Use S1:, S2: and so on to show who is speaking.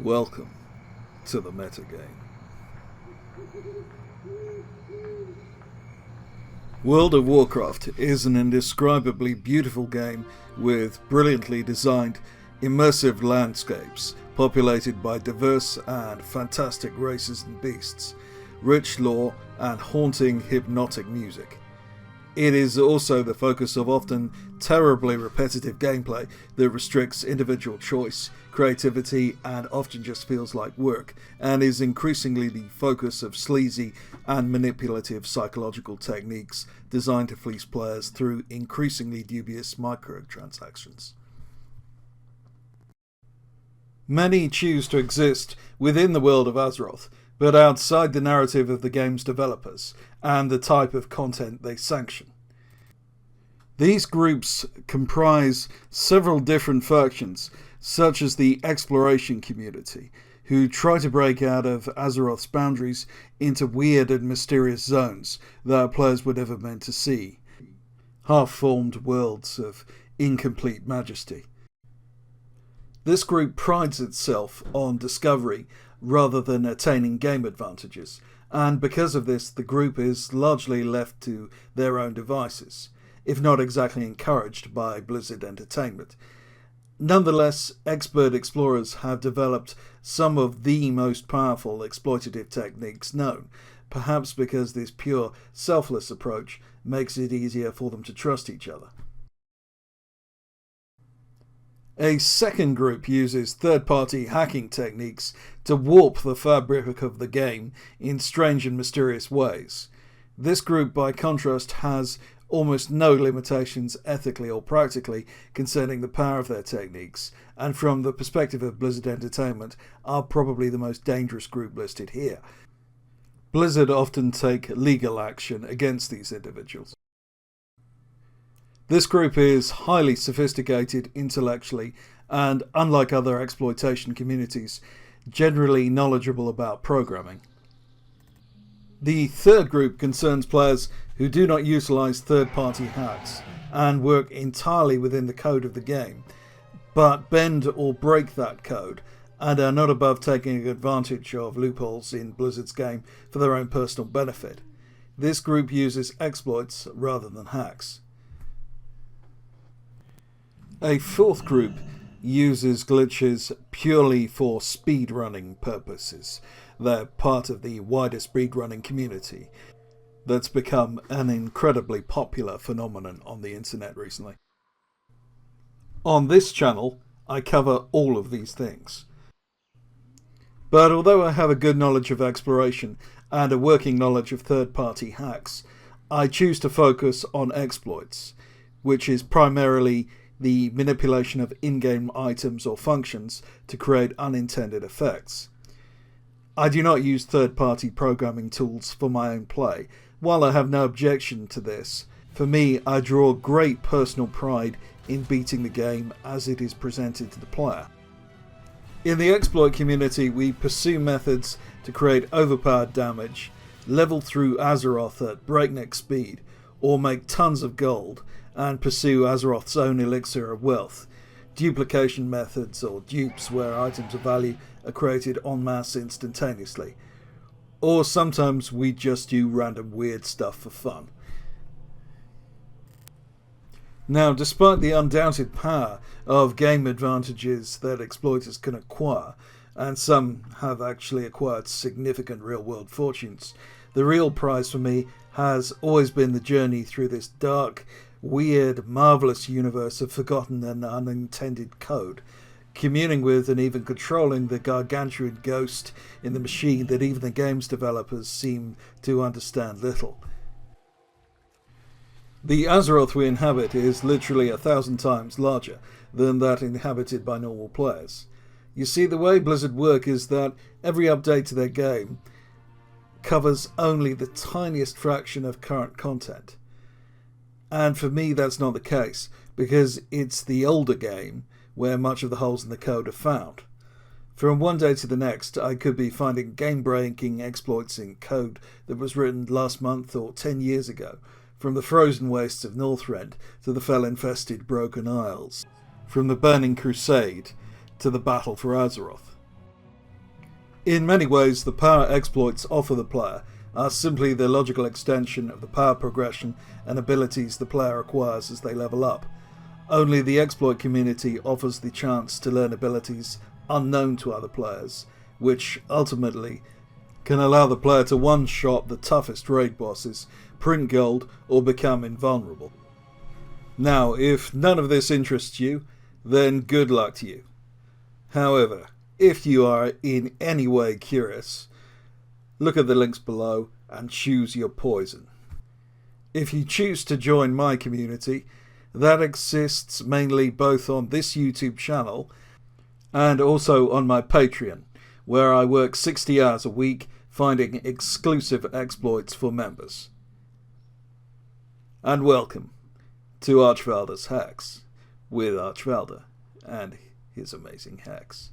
S1: Welcome to the metagame. World of Warcraft is an indescribably beautiful game with brilliantly designed, immersive landscapes populated by diverse and fantastic races and beasts, rich lore and haunting hypnotic music. It is also the focus of often terribly repetitive gameplay that restricts individual choice, creativity, and often just feels like work, and is increasingly the focus of sleazy and manipulative psychological techniques designed to fleece players through increasingly dubious microtransactions. Many choose to exist within the world of Azeroth, but outside the narrative of the game's developers and the type of content they sanction. These groups comprise several different factions, such as the exploration community, who try to break out of Azeroth's boundaries into weird and mysterious zones that players were never meant to see, half-formed worlds of incomplete majesty. This group prides itself on discovery rather than attaining game advantages, and because of this the group is largely left to their own devices, if not exactly encouraged by Blizzard Entertainment. Nonetheless, expert explorers have developed some of the most powerful exploitative techniques known, perhaps because this pure, selfless approach makes it easier for them to trust each other. A second group uses third-party hacking techniques to warp the fabric of the game in strange and mysterious ways. This group, by contrast, has almost no limitations ethically or practically concerning the power of their techniques, and from the perspective of Blizzard Entertainment are probably the most dangerous group listed here. Blizzard often take legal action against these individuals. This group is highly sophisticated intellectually and, unlike other exploitation communities, generally knowledgeable about programming. The third group concerns players who do not utilize third-party hacks and work entirely within the code of the game, but bend or break that code and are not above taking advantage of loopholes in Blizzard's game for their own personal benefit. This group uses exploits rather than hacks. A fourth group uses glitches purely for speedrunning purposes. They're part of the wider speedrunning community that's become an incredibly popular phenomenon on the internet recently. On this channel, I cover all of these things. But although I have a good knowledge of exploration and a working knowledge of third-party hacks, I choose to focus on exploits, which is primarily the manipulation of in-game items or functions to create unintended effects. I do not use third-party programming tools for my own play. While I have no objection to this, for me I draw great personal pride in beating the game as it is presented to the player. In the exploit community, we pursue methods to create overpowered damage, level through Azeroth at breakneck speed, or make tons of gold, and pursue Azeroth's own elixir of wealth, duplication methods or dupes where items of value are created en masse instantaneously, or sometimes we just do random weird stuff for fun. Now, despite the undoubted power of game advantages that exploiters can acquire, and some have actually acquired significant real-world fortunes, the real prize for me has always been the journey through this dark, weird, marvellous universe of forgotten and unintended code, communing with and even controlling the gargantuan ghost in the machine that even the game's developers seem to understand little. The Azeroth we inhabit is literally 1,000 times larger than that inhabited by normal players. You see, the way Blizzard work is that every update to their game covers only the tiniest fraction of current content. And for me that's not the case, because it's the older game where much of the holes in the code are found. From one day to the next, I could be finding game-breaking exploits in code that was written last month or 10 years ago, from the frozen wastes of Northrend to the fell-infested Broken Isles, from the Burning Crusade to the Battle for Azeroth. In many ways, the power exploits offer the player are simply the logical extension of the power progression and abilities the player acquires as they level up. Only the exploit community offers the chance to learn abilities unknown to other players, which ultimately can allow the player to one-shot the toughest raid bosses, print gold, or become invulnerable. Now, if none of this interests you, then good luck to you. However, if you are in any way curious, look at the links below and choose your poison. If you choose to join my community, that exists mainly both on this YouTube channel and also on my Patreon, where I work 60 hours a week finding exclusive exploits for members. And welcome to Archvalder's Hacks with Archvalder and his amazing hacks.